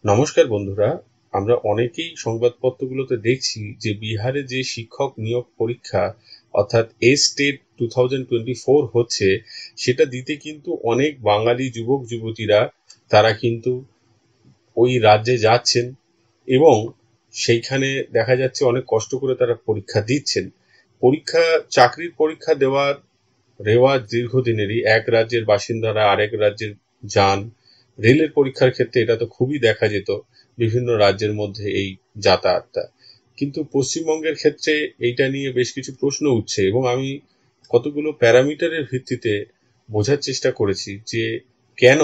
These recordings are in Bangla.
নমস্কার বন্ধুরা, আমরা অনেকেই সংবাদপত্রগুলোতে দেখছি যে বিহারে যে শিক্ষক নিয়োগ পরীক্ষা অর্থাৎ এ-স্টেট 2024 হচ্ছে, সেটা দিতে কিন্তু অনেক বাঙালি যুবক যুবতীরা তারা কিন্তু ওই রাজ্যে যাচ্ছেন এবং সেইখানে দেখা যাচ্ছে অনেক কষ্ট করে তারা পরীক্ষা দিচ্ছেন। চাকরির পরীক্ষা দেওয়ার রেওয়াজ দীর্ঘদিনেরই। এক রাজ্যের বাসিন্দারা আরেক রাজ্যে যান। রেলের পরীক্ষার ক্ষেত্রে এটা তো খুবই দেখা যেত, বিভিন্ন রাজ্যের মধ্যে এই যাতায়াতটা। কিন্তু পশ্চিমবঙ্গের ক্ষেত্রে এইটা নিয়ে বেশ কিছু প্রশ্ন উঠছে এবং আমি কতগুলো প্যারামিটারের ভিত্তিতে বোঝার চেষ্টা করেছি যে কেন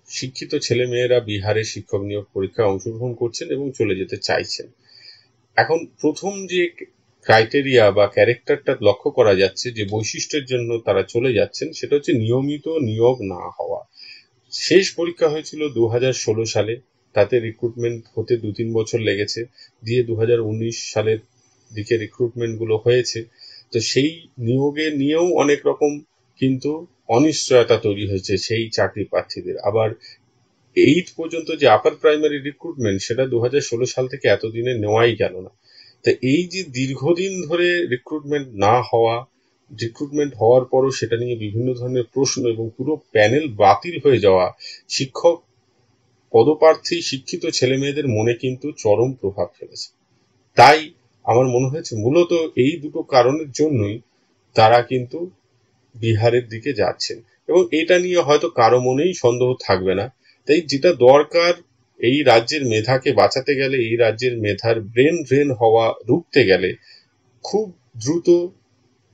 শিক্ষিত ছেলেমেয়েরা বিহারে শিক্ষক নিয়োগ পরীক্ষায় অংশগ্রহণ করছেন এবং চলে যেতে চাইছেন। এখন প্রথম যে ক্রাইটেরিয়া বা ক্যারেক্টারটা লক্ষ্য করা যাচ্ছে, যে বৈশিষ্ট্যের জন্য তারা চলে যাচ্ছেন, সেটা হচ্ছে নিয়মিত নিয়োগ না হওয়া। শেষ পরীক্ষা হয়েছিল 2016 সালে, তাতে রিক্রুটমেন্ট হতে 2-3 বছর লেগেছে, দিয়ে 2019 সালের দিকে রিক্রুটমেন্টগুলো হয়েছে। তো সেই নিয়োগে নিয়েও অনেক রকম কিন্তু অনিশ্চয়তা তৈরি হয়েছে সেই চাকরি প্রার্থীদের। আবার 8 পর্যন্ত যে আপার প্রাইমারি রিক্রুটমেন্ট, সেটা 2016 সাল থেকে এতদিনে নেওয়াই গেল না। তো এই যে দীর্ঘদিন ধরে রিক্রুটমেন্ট হওয়ার পরও সেটা নিয়ে বিভিন্ন ধরনের প্রশ্ন এবং পুরো প্যানেল বাতিল হয়ে যাওয়া, শিক্ষক পদপ্রার্থী শিক্ষিত ছেলেমেয়েদের মনে কিন্তু চরম প্রভাব ফেলেছে। তাই আমার মনে হয়েছে মূলত এই দুটো কারণের জন্যই তারা কিন্তু বিহারের দিকে যাচ্ছেন, এবং এটা নিয়ে হয়তো কারো মনেই সন্দেহ থাকবে না। তাই যেটা দরকার, এই রাজ্যের মেধাকে বাঁচাতে গেলে, এই রাজ্যের মেধার ব্রেন ড্রেন হওয়া রুখতে গেলে খুব দ্রুত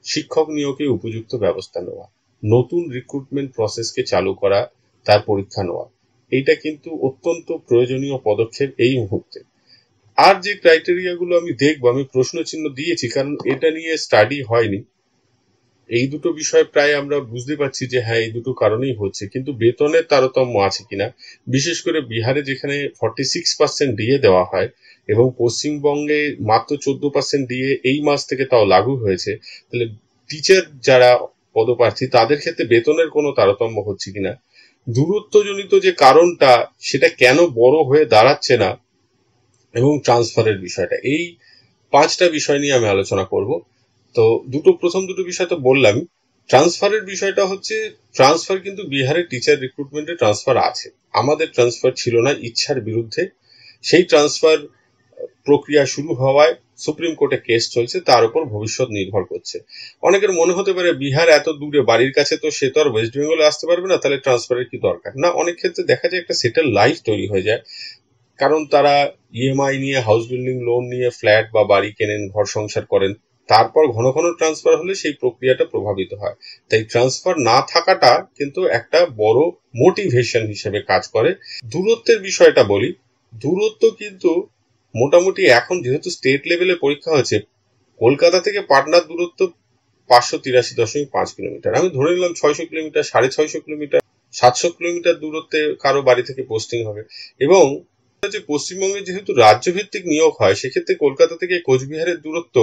শিক্ষক নিয়োগে উপযুক্ত ব্যবস্থা নেওয়া, নতুন রিক্রুটমেন্ট প্রসেসকে চালু করা, তার পরীক্ষা নেওয়া, এইটা কিন্তু অত্যন্ত প্রয়োজনীয় পদক্ষেপ এই মুহূর্তে। আর যে ক্রাইটেরিয়াগুলো আমি দেখবো, আমি প্রশ্ন চিহ্ন দিয়েছি, কারণ এটা নিয়ে স্টাডি হয়নি। এই দুটো বিষয় প্রায় আমরা বুঝতে পারছি যে হ্যাঁ, এই দুটো কারণেই হচ্ছে, কিন্তু বেতনের তারতম্য আছে কিনা, বিশেষ করে বিহারে যেখানে 46% ডিএ দেওয়া হয় এবং পশ্চিমবঙ্গে মাত্র 14% ডিএ এই মাস থেকে তাও লাগু হয়েছে। তাহলে টিচার যারা পদপ্রার্থী, তাদের ক্ষেত্রে বেতনের কোনো তারতম্য হচ্ছে কিনা, দূরত্বজনিত যে কারণটা সেটা কেন বড় হয়ে দাঁড়াচ্ছে না, এবং ট্রান্সফারের বিষয়টা, এই 5টা বিষয় নিয়ে আমি আলোচনা করব। তো প্রথম দুটো বিষয় তো বললাম। ট্রান্সফারের বিষয়টা হচ্ছে, ট্রান্সফার কিন্তু বিহারের টিচার রিক্রুটমেন্টে ট্রান্সফার আছে, আমাদের ট্রান্সফার ছিল না ইচ্ছার বিরুদ্ধে। সেই ট্রান্সফার প্রক্রিয়া শুরু হওয়ায় সুপ্রিম কোর্টে কেস চলছে, তার উপর ভবিষ্যৎ নির্ভর করছে। অনেকের মনে হতে পারে বিহার এত দূরে, বাড়ির কাছে, তো সে তো আর ওয়েস্ট বেঙ্গলে আসতে পারবে না, তাহলে ট্রান্সফারের কি দরকার। না, অনেক ক্ষেত্রে দেখা যায় একটা সেটেল লাইফ তৈরি হয়ে যায়, কারণ তারা ইএমআই নিয়ে, হাউস বিল্ডিং লোন নিয়ে ফ্ল্যাট বা বাড়ি কেনেন, ঘর সংসার করেন। তারপর ঘন ঘন ট্রান্সফার হলে সেই প্রক্রিয়াটা প্রভাবিত হয়। তাই ট্রান্সফার না থাকাটা কিন্তু একটা বড় মোটিভেশন হিসেবে কাজ করে। দূরত্বের বিষয়টা বলি, দূরত্ব কিন্তু মোটামুটি এখন যেহেতু স্টেট লেভেলে পরীক্ষা হচ্ছে, কলকাতা থেকে পাটনার দূরত্ব 583.5 কিলোমিটার। আমি ধরে নিলাম 600 কিলোমিটার, 650 কিলোমিটার, 700 কিলোমিটার দূরত্বে কারো বাড়ি থেকে পোস্টিং হবে। এবং পশ্চিমবঙ্গে যেহেতু রাজ্যভিত্তিক নিয়োগ হয়, সেক্ষেত্রে কলকাতা থেকে কোচবিহারের দূরত্ব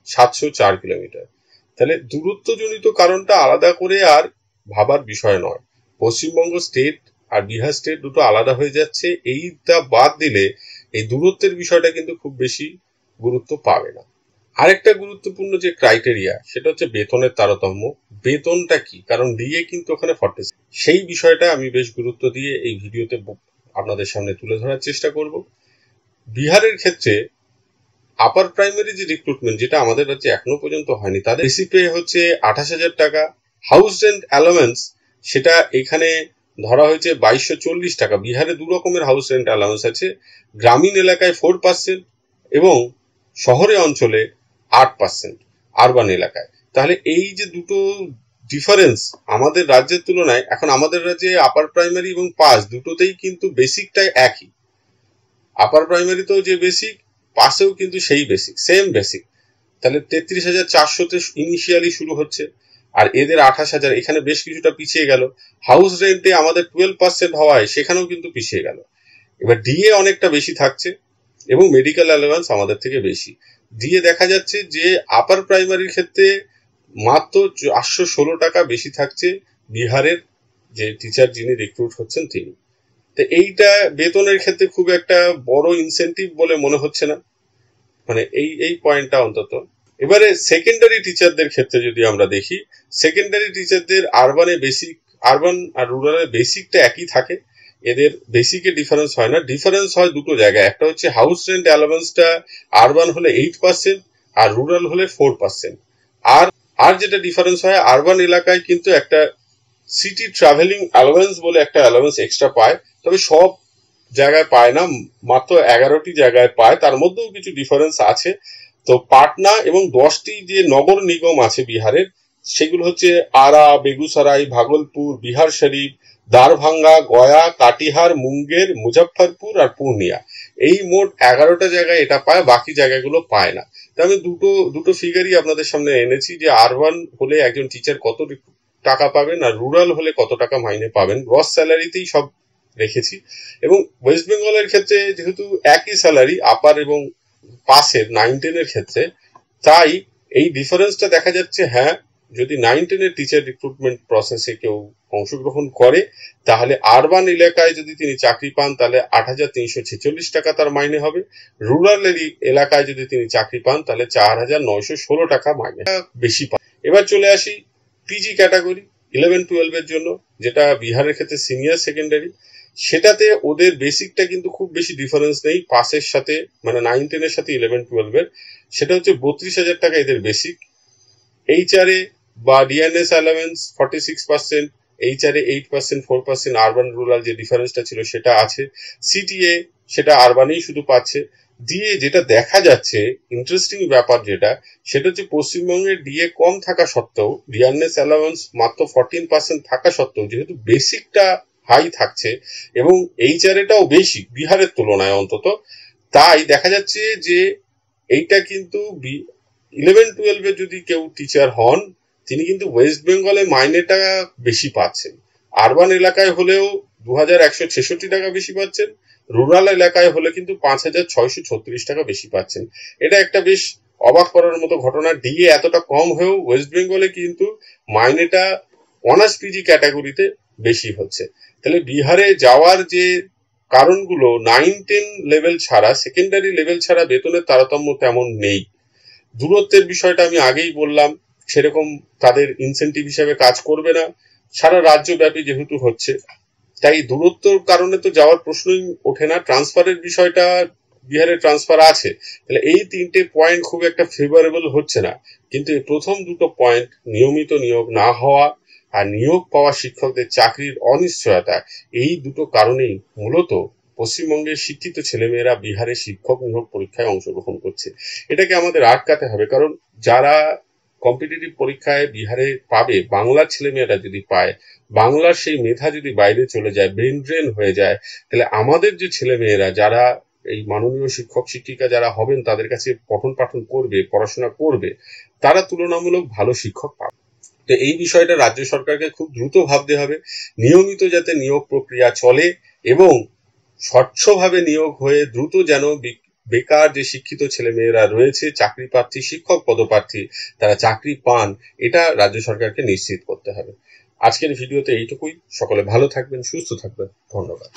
704 কিলোমিটার। তাহলে দূরত্বজনিত কারণটা আলাদা করে আর ভাবার বিষয় নয়। পশ্চিমবঙ্গ স্টেট আর বিহার স্টেট দুটো আলাদা হয়ে যাচ্ছে, এইটা বাদ দিলে এই দূরত্বের বিষয়টা কিন্তু খুব বেশি গুরুত্ব পাবে না। আরেকটা গুরুত্বপূর্ণ যে ক্রাইটেরিয়া, সেটা হচ্ছে বেতনের তারতম্য। বেতনটা কি, কারণ ডিএ কিন্তু ওখানে 46, সেই বিষয়টা আমি বেশ গুরুত্ব দিয়ে এই ভিডিওতে আপনাদের সামনে তুলে ধরার চেষ্টা করব। বিহারের ক্ষেত্রে আপার প্রাইমারি যে রিক্রুটমেন্ট, যেটা আমাদের রাজ্যে এখনো পর্যন্ত হয়নি, তাদের বেসিক পে হচ্ছে 28,000 টাকা। হাউস রেন্ট অ্যালাউন্স, সেটা এখানে ধরা হয়েছে 2240 টাকা। বিহারে দু রকমের হাউস রেন্ট অ্যালাউন্স আছে, গ্রামীণ এলাকায় 4% এবং শহরে অঞ্চলে 8% আরবান এলাকায়। তাহলে এই যে দুটো ডিফারেন্স আমাদের রাজ্যের তুলনায়, এখন আমাদের রাজ্যে আপার প্রাইমারি এবং পাস দুটোতেই কিন্তু বেসিকটাই একই। আপার প্রাইমারিতেও যে বেসিক, পাসেও কিন্তু সেই বেসিক, সেম বেসিক। তাহলে 33,400-তে ইনিশিয়ালি শুরু হচ্ছে, আর এদের 28,000, এখানে বেশ কিছুটা পিছিয়ে গেল। হাউস রেন্টে আমাদের 12% হওয়ায় সেখানেও কিন্তু পিছিয়ে গেল। এবার ডিএ অনেকটা বেশি থাকছে এবং মেডিকেল অ্যালাওয়েন্স আমাদের থেকে বেশি। দিয়ে দেখা যাচ্ছে যে আপার প্রাইমারির ক্ষেত্রে মাত্র 816 টাকা বেশি থাকছে বিহারের যে টিচার যিনি রিক্রুট হচ্ছেন তিনি। তো এইটা বেতনের ক্ষেত্রে খুব একটা বড় ইনসেনটিভ বলে মনে হচ্ছে না, মানে এই পয়েন্টটা অন্তত। এবারে সেকেন্ডারি টিচারদের ক্ষেত্রে যদি আমরা দেখি, সেকেন্ডারি টিচারদের আরবান আর রুরালের বেসিকটা একই থাকে, এদের বেসিকে ডিফারেন্স হয় না। ডিফারেন্স হয় দুটো জায়গায়, একটা হচ্ছে হাউস রেন্ট অ্যালাওয়েন্সটা আরবান হলে 8% আর রুরাল হলে 4%। আর যেটা ডিফারেন্স হয়, আরবান এলাকায় কিন্তু একটা সিটি ট্রাভেলিং অ্যালাওয়েন্স বলে একটা অ্যালাওয়েন্স এক্সট্রা পায়, তবে সব জায়গায় পায় না, মাত্র 11টি জায়গায় পায়, তার মধ্যেও কিছু ডিফারেন্স আছে। তো পাটনা এবং 10টি যে নগর নিগম আছে বিহারের, সেগুলো হচ্ছে আরা, বেগুসরাই, ভাগলপুর, বিহার শরীফ, দারভাঙ্গা, গয়া, কাটিহার, মুঙ্গের, মুজফ্ফরপুর আর পূর্ণিয়া। এই মোট 11টা জায়গায় এটা পায়, বাকি জায়গাগুলো পায় না। তো আমি দুটো ফিগারই আপনাদের সামনে এনেছি যে আরবান হলে একজন টিচার কত টাকা পাবেন আর রুরাল হলে কত টাকা মাইনে পাবেন, গ্রস স্যালারিতেই সব রেখেছি। এবং ওয়েস্ট বেঙ্গলের ক্ষেত্রে যেহেতু একই স্যালারি আপার এবং পাসের 9-10 ক্ষেত্রে, তাই এই ডিফারেন্সটা দেখা যাচ্ছে। হ্যাঁ, যদি 9-10 টিচার রিক্রুটমেন্ট প্রসেসে কেউ অংশগ্রহণ করে, তাহলে আরবান এলাকায় যদি তিনি চাকরি পান তাহলে 8,346 টাকা তার মাইনে হবে। রুরাল এলাকায় যদি তিনি চাকরি পান তাহলে 4,916 টাকা মাইনে বেশি পান। এবার চলে আসি পিজি ক্যাটাগরি 11-12 এর জন্য, যেটা বিহারের ক্ষেত্রে সিনিয়র সেকেন্ডারি। সেটাতে ওদের বেসিকটা কিন্তু খুব বেশি ডিফারেন্স নেই পাসের সাথে, মানে 9-10 সাথে 11-12 এর। সেটা হচ্ছে 32,000 টাকা এদের বেসিক। এইচআরএ বা DNS allowance 46%, HRA 8%, 4% urban rural যে ডিফারেন্সটা ছিল সেটা আছে। সিটিএ সেটা আরবানেই শুধু পাচ্ছে। দিয়ে যেটা দেখা যাচ্ছে ইন্টারেস্টিং ব্যাপার সেটা হচ্ছে পশ্চিমবঙ্গের ডিএ কম থাকা সত্ত্বেও, ডিএনএস অ্যালাওয়েন্স মাত্র 14% থাকা সত্ত্বেও, যেহেতু বেসিকটা হাই থাকছে এবং এইচআরএটাও বেশি বিহারের তুলনায় অন্তত, তাই দেখা যাচ্ছে যে এইটা কিন্তু 11-12 এ যদি কেউ টিচার হন, তিনি কিন্তু ওয়েস্ট বেঙ্গলে মাইনেটা বেশি পাচ্ছেন। আরবান এলাকায় হলেও 2,166 টাকা বেশি পাচ্ছেন, রুরাল এলাকায় হলে কিন্তু 5,636 টাকা বেশি পাচ্ছেন। এটা একটা বেশ অবাক করার মতো ঘটনা। ডিএ এতটা কম হয়েও ওয়েস্ট বেঙ্গলে কিন্তু মাইনেটা অনার্স পিজি ক্যাটাগরিতে বেশি হচ্ছে। তাহলে বিহারে যাওয়ার যে কারণগুলো, 9-10 লেভেল ছাড়া, সেকেন্ডারি লেভেল ছাড়া বেতনের তারতম্য তেমন নেই। দূরত্বের বিষয়টা আমি আগেই বললাম, সেরকম তাদের ইনসেন্টিভ হিসেবে কাজ করবে না, সারা রাজ্যব্যাপী যেহেতু হচ্ছে, তাই দূরত্বর কারণে তো যাওয়ার প্রশ্নই ওঠে না। ট্রান্সফারের বিষয়টা, বিহারে ট্রান্সফার আছে, তাহলে এই 3টে পয়েন্ট খুব একটা ফেভারেবল হচ্ছে না। কিন্তু এই প্রথম দুটো পয়েন্ট, নিয়মিত নিয়োগ না হওয়া আর নিয়োগ পাওয়া শিক্ষকদের চাকরির অনিশ্চয়তা, এই দুটো কারণেই মূলত পশ্চিমবঙ্গের শিক্ষিত ছেলেমেয়েরা বিহারে শিক্ষক নিয়োগ পরীক্ষায় অংশগ্রহণ করছে। এটাকে আমাদের আটকাতে হবে, কারণ যারা কম্পিটিটিভ পরীক্ষায় বিহারে পাবে, বাংলার ছেলেমেয়েরা যদি পায়, বাংলার সেই মেধা যদি বাইরে চলে যায়, ব্রেন ড্রেন হয়ে যায়, তাহলে আমাদের যে ছেলেমেয়েরা যারা এই মাননীয় শিক্ষক শিক্ষিকা যারা হবেন, তাদের কাছে পঠন পাঠন করবে, পড়াশোনা করবে, তারা তুলনামূলক ভালো শিক্ষক পাবে। তো এই বিষয়টা রাজ্য সরকারকে খুব দ্রুত ভাবতে হবে, নিয়মিত যাতে নিয়োগ প্রক্রিয়া চলে এবং স্বচ্ছভাবে নিয়োগ হয়ে দ্রুত যেন বেকার যে শিক্ষিত ছেলেমেয়েরা রয়েছে, চাকরি প্রার্থী, শিক্ষক পদপ্রার্থী, তারা চাকরি পান, এটা রাজ্য সরকারকে নিশ্চিত করতে হবে। আজকের ভিডিওতে এইটুকুই। সকলে ভালো থাকবেন, সুস্থ থাকবেন। ধন্যবাদ।